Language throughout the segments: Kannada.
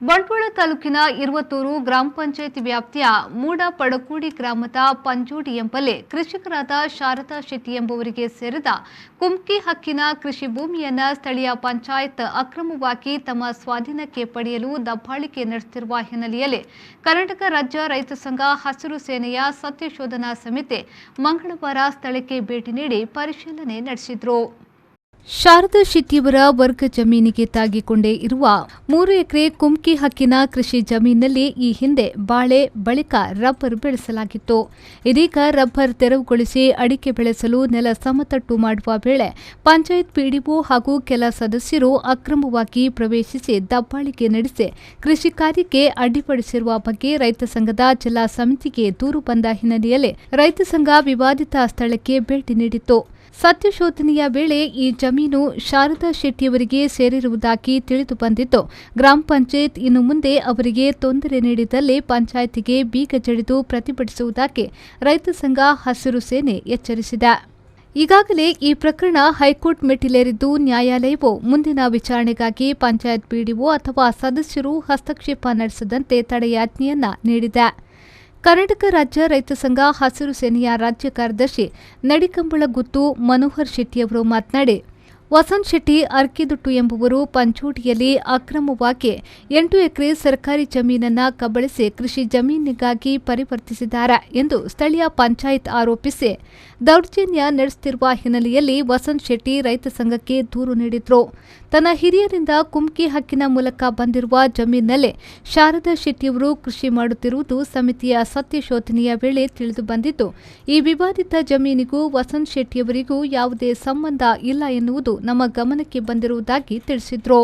ಬಂಟ್ವಾಳ ತಾಲೂಕಿನ ಇರುವತ್ತೂರು ಗ್ರಾಮ ಪಂಚಾಯತ್ ವ್ಯಾಪ್ತಿಯ ಮೂಡಪಡಕೂಡಿ ಗ್ರಾಮದ ಪಂಜೋಡಿ ಎಂಬಲ್ಲಿ ಕೃಷಿಕರಾದ ಶಾರದಾ ಶೆಟ್ಟಿ ಎಂಬುವರಿಗೆ ಸೇರಿದ ಕುಮ್ಕಿ ಹಕ್ಕಿನ ಕೃಷಿ ಭೂಮಿಯನ್ನು ಸ್ಥಳೀಯ ಪಂಚಾಯತ್ ಅಕ್ರಮವಾಗಿ ತಮ್ಮ ಸ್ವಾಧೀನಕ್ಕೆ ಪಡೆಯಲು ದಬ್ಬಾಳಿಕೆ ನಡೆಸುತ್ತಿರುವ ಹಿನ್ನೆಲೆಯಲ್ಲಿ ಕರ್ನಾಟಕ ರಾಜ್ಯ ರೈತ ಸಂಘ ಹಸಿರು ಸೇನೆಯ ಸತ್ಯಶೋಧನಾ ಸಮಿತಿ ಮಂಗಳವಾರ ಸ್ಥಳಕ್ಕೆ ಭೇಟಿ ನೀಡಿ ಪರಿಶೀಲನೆ ನಡೆಸಿದರು. ಶಾರದಾ ಶೆಟ್ಟಿಯವರ ವರ್ಗ ಜಮೀನಿಗೆ ತಾಗಿಕೊಂಡೇ ಇರುವ 3 ಎಕರೆ ಕುಮ್ಕಿ ಹಕ್ಕಿನ ಕೃಷಿ ಜಮೀನಿನಲ್ಲಿ ಈ ಹಿಂದೆ ಬಾಳೆ ಬಳಿಕ ರಬ್ಬರ್ ಬೆಳೆಸಲಾಗಿತ್ತು. ಇದೀಗ ರಬ್ಬರ್ ತೆರವುಗೊಳಿಸಿ ಅಡಿಕೆ ಬೆಳೆಸಲು ನೆಲ ಸಮತಟ್ಟು ಮಾಡುವ ವೇಳೆ ಪಂಚಾಯತ್ ಪಿಡಿಒ ಹಾಗೂ ಕೆಲ ಸದಸ್ಯರು ಅಕ್ರಮವಾಗಿ ಪ್ರವೇಶಿಸಿ ದಬ್ಬಾಳಿಕೆ ನಡೆಸಿ ಕೃಷಿ ಕಾರ್ಯಕ್ಕೆ ಅಡ್ಡಿಪಡಿಸಿರುವ ಬಗ್ಗೆ ರೈತ ಸಂಘದ ಜಿಲ್ಲಾ ಸಮಿತಿಗೆ ದೂರು ಬಂದ ಹಿನ್ನೆಲೆಯಲ್ಲಿ ರೈತ ಸಂಘ ವಿವಾದಿತ ಸ್ಥಳಕ್ಕೆ ಭೇಟಿ ನೀಡಿತ್ತು. ಸತ್ಯಶೋಧನೆಯ ವೇಳೆ ಈ ಜಮೀನು ಶಾರದಾ ಶೆಟ್ಟಿಯವರಿಗೆ ಸೇರಿರುವುದಾಗಿ ತಿಳಿದು ಬಂದಿದ್ದು, ಗ್ರಾಮ ಪಂಚಾಯತ್ ಇನ್ನು ಮುಂದೆ ಅವರಿಗೆ ತೊಂದರೆ ನೀಡಿದಲ್ಲಿ ಪಂಚಾಯತಿಗೆ ಬೀಗ ಜಡಿದು ಪ್ರತಿಭಟಿಸುವುದಾಗಿ ರೈತ ಸಂಘ ಹಸಿರು ಸೇನೆ ಎಚ್ಚರಿಸಿದೆ. ಈಗಾಗಲೇ ಈ ಪ್ರಕರಣ ಹೈಕೋರ್ಟ್ ಮೆಟ್ಟಿಲೇರಿದ್ದು, ನ್ಯಾಯಾಲಯವು ಮುಂದಿನ ವಿಚಾರಣೆಗಾಗಿ ಪಂಚಾಯತ್ ಪಿಡಿಒ ಅಥವಾ ಸದಸ್ಯರು ಹಸ್ತಕ್ಷೇಪ ನಡೆಸದಂತೆ ತಡೆಯಾಜ್ಞೆಯನ್ನ ನೀಡಿದೆ. ಕರ್ನಾಟಕ ರಾಜ್ಯ ರೈತ ಸಂಘ ಹಸಿರು ಸೇನೆಯ ರಾಜ್ಯ ಕಾರ್ಯದರ್ಶಿ ನಡಿಕಂಬಳಗುತ್ತು ಮನೋಹರ್ ಶೆಟ್ಟಿಯವರು ಮಾತನಾಡಿ, ವಸಂತ್ ಶೆಟ್ಟಿ ಅರ್ಕಿದುಟ್ಟು ಎಂಬುವರು ಪಂಚೋಟಿಯಲ್ಲಿ ಅಕ್ರಮವಾಗಿ 8 ಎಕರೆ ಸರ್ಕಾರಿ ಜಮೀನನ್ನು ಕಬಳಿಸಿ ಕೃಷಿ ಜಮೀನಿಗಾಗಿ ಪರಿವರ್ತಿಸಿದ್ದಾರೆ ಎಂದು ಸ್ಥಳೀಯ ಪಂಚಾಯತ್ ಆರೋಪಿಸಿ ದೌರ್ಜನ್ಯ ನಡೆಸುತ್ತಿರುವ ಹಿನ್ನೆಲೆಯಲ್ಲಿ ವಸಂತ್ ಶೆಟ್ಟಿ ರೈತ ಸಂಘಕ್ಕೆ ದೂರು ನೀಡಿದ್ರು. ತನ್ನ ಹಿರಿಯರಿಂದ ಕುಮ್ಕಿ ಹಕ್ಕಿನ ಮೂಲಕ ಬಂದಿರುವ ಜಮೀನಿನಲ್ಲಿ ಶಾರದಾ ಶೆಟ್ಟಿಯವರು ಕೃಷಿ ಮಾಡುತ್ತಿರುವುದು ಸಮಿತಿಯ ಸತ್ಯಶೋಧನೆಯ ವೇಳೆ ತಿಳಿದು ಬಂದಿದ್ದು, ಈ ವಿವಾದಿತ ಜಮೀನಿಗೂ ವಸಂತ್ ಶೆಟ್ಟಿಯವರಿಗೂ ಯಾವುದೇ ಸಂಬಂಧ ಇಲ್ಲ ಎನ್ನುವುದು ನಮ್ಮ ಗಮನಕ್ಕೆ ಬಂದಿರುವುದಾಗಿ ತಿಳಿಸಿದ್ರು.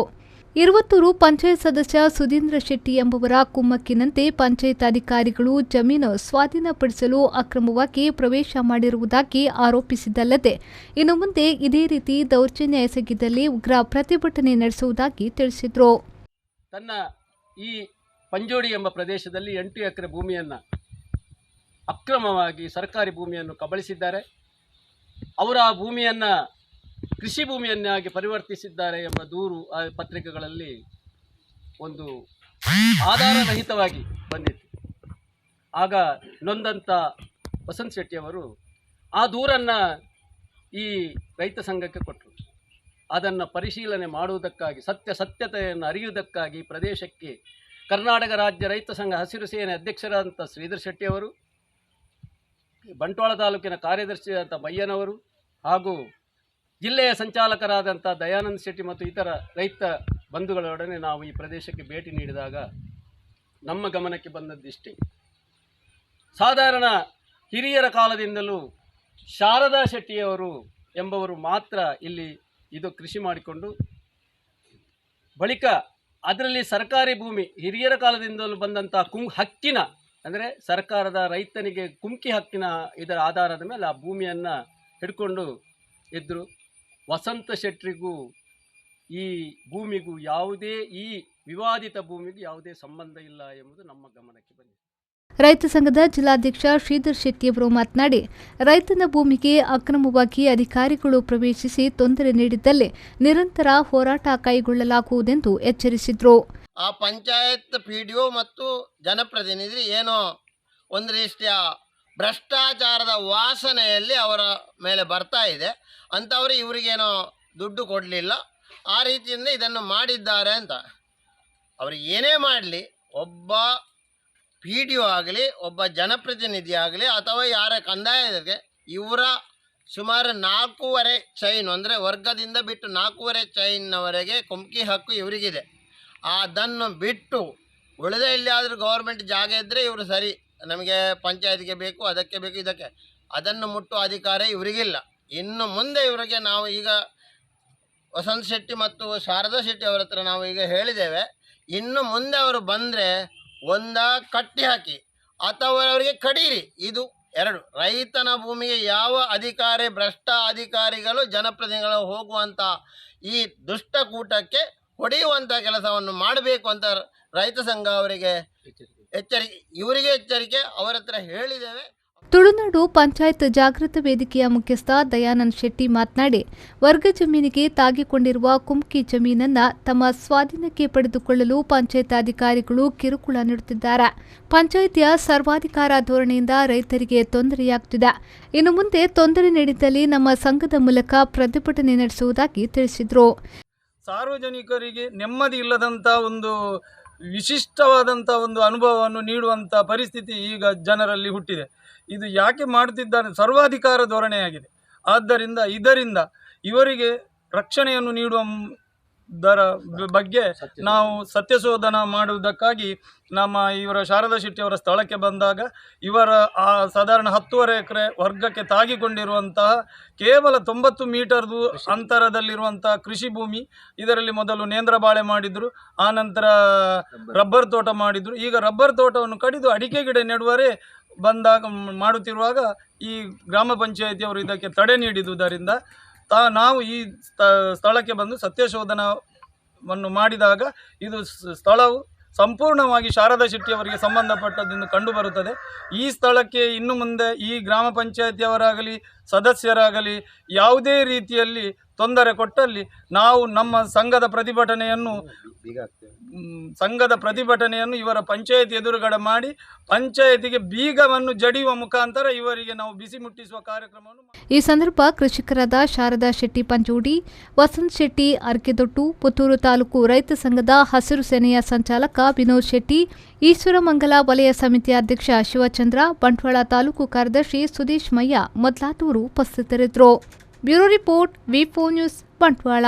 ಇರುವತ್ತೂರು ಪಂಚಾಯತ್ ಸದಸ್ಯ ಸುಧೀಂದ್ರ ಶೆಟ್ಟಿ ಎಂಬುವರ ಕುಮ್ಮಕ್ಕಿನಂತೆ ಪಂಚಾಯತ್ ಅಧಿಕಾರಿಗಳು ಜಮೀನು ಸ್ವಾಧೀನಪಡಿಸಲು ಅಕ್ರಮವಾಗಿ ಪ್ರವೇಶ ಮಾಡಿರುವುದಾಗಿ ಆರೋಪಿಸಿದ್ದಲ್ಲದೆ, ಇನ್ನು ಮುಂದೆ ಇದೇ ರೀತಿ ದೌರ್ಜನ್ಯ ಎಸಗಿದಲ್ಲಿ ಉಗ್ರ ಪ್ರತಿಭಟನೆ ನಡೆಸುವುದಾಗಿ ತಿಳಿಸಿದರು. ತನ್ನ ಈ ಪಂಜೋಡಿ ಎಂಬ ಪ್ರದೇಶದಲ್ಲಿ 8 ಎಕರೆ ಭೂಮಿಯನ್ನು ಅಕ್ರಮವಾಗಿ ಸರ್ಕಾರಿ ಭೂಮಿಯನ್ನು ಕಬಳಿಸಿದ್ದಾರೆ. ಅವರ ಭೂಮಿಯನ್ನು ಕೃಷಿ ಭೂಮಿಯನ್ನಾಗಿ ಪರಿವರ್ತಿಸಿದ್ದಾರೆ ಎಂಬ ದೂರು ಆ ಪತ್ರಿಕೆಗಳಲ್ಲಿ ಒಂದು ಆಧಾರರಹಿತವಾಗಿ ಬಂದಿತ್ತು. ಆಗ ನೊಂದಂಥ ವಸಂತ್ ಶೆಟ್ಟಿಯವರು ಆ ದೂರನ್ನು ಈ ರೈತ ಸಂಘಕ್ಕೆ ಕೊಟ್ಟರು. ಅದನ್ನು ಪರಿಶೀಲನೆ ಮಾಡುವುದಕ್ಕಾಗಿ ಸತ್ಯತೆಯನ್ನು ಅರಿಯುವುದಕ್ಕಾಗಿ ಪ್ರದೇಶಕ್ಕೆ ಕರ್ನಾಟಕ ರಾಜ್ಯ ರೈತ ಸಂಘ ಹಸಿರು ಸೇನೆ ಅಧ್ಯಕ್ಷರಾದಂಥ ಶ್ರೀಧರ್ ಶೆಟ್ಟಿಯವರು, ಬಂಟ್ವಾಳ ತಾಲೂಕಿನ ಕಾರ್ಯದರ್ಶಿಯಾದಂಥ ಬಯ್ಯನವರು ಹಾಗೂ ಜಿಲ್ಲೆಯ ಸಂಚಾಲಕರಾದಂಥ ದಯಾನಂದ ಶೆಟ್ಟಿ ಮತ್ತು ಇತರ ರೈತ ಬಂಧುಗಳೊಡನೆ ನಾವು ಈ ಪ್ರದೇಶಕ್ಕೆ ಭೇಟಿ ನೀಡಿದಾಗ ನಮ್ಮ ಗಮನಕ್ಕೆ ಬಂದದ್ದಿಷ್ಟೇ. ಸಾಧಾರಣ ಹಿರಿಯರ ಕಾಲದಿಂದಲೂ ಶಾರದಾ ಶೆಟ್ಟಿಯವರು ಎಂಬವರು ಮಾತ್ರ ಇಲ್ಲಿ ಇದು ಕೃಷಿ ಮಾಡಿಕೊಂಡು ಬಳಿಕ ಅದರಲ್ಲಿ ಸರ್ಕಾರಿ ಭೂಮಿ ಹಿರಿಯರ ಕಾಲದಿಂದಲೂ ಬಂದಂಥ ಹಕ್ಕಿನ ಅಂದರೆ ಸರ್ಕಾರದ ರೈತನಿಗೆ ಕುಮ್ಕಿ ಹಕ್ಕಿನ ಇದರ ಆಧಾರದ ಮೇಲೆ ಆ ಭೂಮಿಯನ್ನು ಹಿಡ್ಕೊಂಡು ಇದ್ದರು. ವಸಂತ ಶೆಟ್ಟಿಗೂ ಈ ಭೂಮಿಗೂ ಯಾವುದೇ ಈ ವಿವಾದಿತ ಭೂಮಿಗೂ ಯಾವುದೇ ಸಂಬಂಧ ಇಲ್ಲ ಎಂಬುದು ನಮ್ಮ ಗಮನಕ್ಕೆ ಬಂದಿದೆ. ರೈತ ಸಂಘದ ಜಿಲ್ಲಾಧ್ಯಕ್ಷ ಶ್ರೀಧರ್ ಶೆಟ್ಟಿಯವರು ಮಾತನಾಡಿ, ರೈತನ ಭೂಮಿಗೆ ಅಕ್ರಮವಾಗಿ ಅಧಿಕಾರಿಗಳು ಪ್ರವೇಶಿಸಿ ತೊಂದರೆ ನೀಡಿದ್ದಲ್ಲಿ ನಿರಂತರ ಹೋರಾಟ ಕೈಗೊಳ್ಳಲಾಗುವುದೆಂದು ಎಚ್ಚರಿಸಿದರು. ಆ ಪಂಚಾಯತ್ ಪಿಡಿಒ ಮತ್ತು ಜನಪ್ರತಿನಿಧಿ ಏನೋ ಒಂದು ರೀತಿಯ ಭ್ರಷ್ಟಾಚಾರದ ವಾಸನೆಯಲ್ಲಿ ಅವರ ಮೇಲೆ ಬರ್ತಾ ಇದೆ. ಅಂಥವರು ಇವರಿಗೇನೋ ದುಡ್ಡು ಕೊಡಲಿಲ್ಲ, ಆ ರೀತಿಯಿಂದ ಇದನ್ನು ಮಾಡಿದ್ದಾರೆ ಅಂತ. ಅವರು ಏನೇ ಮಾಡಲಿ, ಒಬ್ಬ ಪಿಡಿಒ ಆಗಲಿ, ಒಬ್ಬ ಜನಪ್ರತಿನಿಧಿ ಆಗಲಿ ಅಥವಾ ಯಾರ ಕಂದಾಯಕ್ಕೆ ಇವರ ಸುಮಾರು 4.5 ಚೈನ್ ಅಂದರೆ ವರ್ಗದಿಂದ ಬಿಟ್ಟು 4.5 ಚೈನ್ನವರೆಗೆ ಕುಮ್ಕಿ ಹಕ್ಕು ಇವರಿಗಿದೆ. ಅದನ್ನು ಬಿಟ್ಟು ಉಳಿದ ಎಲ್ಲಿಯಾದರೂ ಗೌರ್ಮೆಂಟ್ ಜಾಗ ಇದ್ದರೆ ಇವರು ಸರಿ, ನಮಗೆ ಪಂಚಾಯತ್ಗೆ ಬೇಕು, ಅದಕ್ಕೆ ಬೇಕು, ಇದಕ್ಕೆ ಅದನ್ನು ಮುಟ್ಟುವ ಅಧಿಕಾರ ಇವರಿಗಿಲ್ಲ. ಇನ್ನು ಮುಂದೆ ಇವರಿಗೆ ನಾವು ಈಗ ವಸಂತ್ ಶೆಟ್ಟಿ ಮತ್ತು ಶಾರದಾ ಶೆಟ್ಟಿ ಅವರ ಹತ್ರ ನಾವು ಈಗ ಹೇಳಿದ್ದೇವೆ, ಇನ್ನು ಮುಂದೆ ಅವರು ಬಂದರೆ ಕಟ್ಟಿ ಹಾಕಿ ಅಥವಾ ಅವರಿಗೆ ಕಡೀರಿ. ಇದು 2. ರೈತನ ಭೂಮಿಗೆ ಯಾವ ಅಧಿಕಾರಿ ಭ್ರಷ್ಟ ಅಧಿಕಾರಿಗಳು ಜನಪ್ರತಿನಿಧಿಗಳು ಹೋಗುವಂಥ ಈ ದುಷ್ಟಕೂಟಕ್ಕೆ ಹೊಡೆಯುವಂಥ ಕೆಲಸವನ್ನು ಮಾಡಬೇಕು ಅಂತ ರೈತ ಸಂಘ ಅವರಿಗೆ ಎಚ್ಚರಿಕೆ ಅವರ ಹತ್ರ ಹೇಳಿದ್ದೇವೆ. ತುಳುನಾಡು ಪಂಚಾಯತ್ ಜಾಗೃತ ವೇದಿಕೆಯ ಮುಖ್ಯಸ್ಥ ದಯಾನಂದ್ ಶೆಟ್ಟಿ ಮಾತನಾಡಿ, ವರ್ಗ ಜಮೀನಿಗೆ ತಾಗಿಕೊಂಡಿರುವ ಕುಮ್ಕಿ ಜಮೀನನ್ನ ತಮ್ಮ ಸ್ವಾಧೀನಕ್ಕೆ ಪಡೆದುಕೊಳ್ಳಲು ಪಂಚಾಯತ್ ಅಧಿಕಾರಿಗಳು ಕಿರುಕುಳ ನೀಡುತ್ತಿದ್ದಾರೆ. ಪಂಚಾಯಿತಿಯ ಸರ್ವಾಧಿಕಾರ ಧೋರಣೆಯಿಂದ ರೈತರಿಗೆ ತೊಂದರೆಯಾಗುತ್ತಿದೆ. ಇನ್ನು ಮುಂದೆ ತೊಂದರೆ ನೀಡಿದ್ದಲ್ಲಿ ನಮ್ಮ ಸಂಘದ ಮೂಲಕ ಪ್ರತಿಭಟನೆ ನಡೆಸುವುದಾಗಿ ತಿಳಿಸಿದರು. ಸಾರ್ವಜನಿಕರಿಗೆ ನೆಮ್ಮದಿ ಇಲ್ಲದಂಥ ಒಂದು ವಿಶಿಷ್ಟವಾದಂಥ ಒಂದು ಅನುಭವವನ್ನು ನೀಡುವಂಥ ಪರಿಸ್ಥಿತಿ ಈಗ ಜನರಲ್ಲಿ ಹುಟ್ಟಿದೆ. ಇದು ಯಾಕೆ ಮಾಡುತ್ತಿದ್ದಾರೆ? ಸರ್ವಾಧಿಕಾರ ಧೋರಣೆಯಾಗಿದೆ. ಆದ್ದರಿಂದ ಇದರಿಂದ ಇವರಿಗೆ ರಕ್ಷಣೆಯನ್ನು ನೀಡುವುದರ ಬಗ್ಗೆ ನಾವು ಸತ್ಯಶೋಧನ ಮಾಡುವುದಕ್ಕಾಗಿ ಇವರ ಶಾರದಾ ಶೆಟ್ಟಿ ಅವರ ಸ್ಥಳಕ್ಕೆ ಬಂದಾಗ ಇವರ ಸಾಧಾರಣ 10.5 ಎಕರೆ ವರ್ಗಕ್ಕೆ ತಾಗಿಕೊಂಡಿರುವಂತಹ ಕೇವಲ 90 ಮೀಟರ್ ಅಂತರದಲ್ಲಿರುವಂತಹ ಕೃಷಿ ಭೂಮಿ. ಇದರಲ್ಲಿ ಮೊದಲು ನೇಂದ್ರ ಬಾಳೆ ಮಾಡಿದ್ರು, ಆನಂತರ ರಬ್ಬರ್ ತೋಟ ಮಾಡಿದ್ರು. ಈಗ ರಬ್ಬರ್ ತೋಟವನ್ನು ಕಡಿದು ಅಡಿಕೆ ಗಿಡ ನೆಡುವರೆ ಮಾಡುತ್ತಿರುವಾಗ ಈ ಗ್ರಾಮ ಪಂಚಾಯಿತಿಯವರು ಇದಕ್ಕೆ ತಡೆ ನೀಡಿದುದರಿಂದ ನಾವು ಈ ಸ್ಥಳಕ್ಕೆ ಬಂದು ಸತ್ಯಶೋಧನವನ್ನು ಮಾಡಿದಾಗ ಇದು ಸ್ಥಳವು ಸಂಪೂರ್ಣವಾಗಿ ಶಾರದಾ ಶೆಟ್ಟಿ ಅವರಿಗೆ ಸಂಬಂಧಪಟ್ಟದ್ದೆಂದು ಕಂಡುಬರುತ್ತದೆ. ಈ ಸ್ಥಳಕ್ಕೆ ಇನ್ನು ಮುಂದೆ ಈ ಗ್ರಾಮ ಪಂಚಾಯಿತಿಯವರಾಗಲಿ ಸದಸ್ಯರಾಗಲಿ ಯಾವುದೇ ರೀತಿಯಲ್ಲಿ ತೊಂದರೆ ಕೊಟ್ಟಲ್ಲಿ ನಾವು ನಮ್ಮ ಸಂಘದ ಪ್ರತಿಭಟನೆಯನ್ನು ಇವರ ಪಂಚಾಯತ್ ಎದುರುಗಡೆ ಮಾಡಿ ಪಂಚಾಯತಿಗೆ ಬೀಗವನ್ನು ಜಡಿಯುವ ಮುಖಾಂತರ ಇವರಿಗೆ ನಾವು ಬಿಸಿ ಮುಟ್ಟಿಸುವ ಕಾರ್ಯಕ್ರಮವನ್ನು. ಈ ಸಂದರ್ಭ ಕೃಷಿಕರಾದ ಶಾರದಾ ಶೆಟ್ಟಿ ಪಂಜೋಡಿ, ವಸಂತ್ ಶೆಟ್ಟಿ ಅರ್ಕೆದೊಟ್ಟು, ಪುತ್ತೂರು ತಾಲೂಕು ರೈತ ಸಂಘದ ಹಸಿರು ಸೇನೆಯ ಸಂಚಾಲಕ ವಿನೋದ್ ಶೆಟ್ಟಿ, ಈಶ್ವರಮಂಗಲ ವಲಯ ಸಮಿತಿಯ ಅಧ್ಯಕ್ಷ ಶಿವಚಂದ್ರ, ಬಂಟ್ವಾಳ ತಾಲೂಕು ಕಾರ್ಯದರ್ಶಿ ಸುದೇಶ್ ಮಯ್ಯ ಮೊದಲಾದವರು ಉಪಸ್ಥಿತರಿದ್ದರು. ಬ್ಯೂರೋ ರಿಪೋರ್ಟ್, ವಿ4 ನ್ಯೂಸ್, ಬಂಟ್ವಾಳ.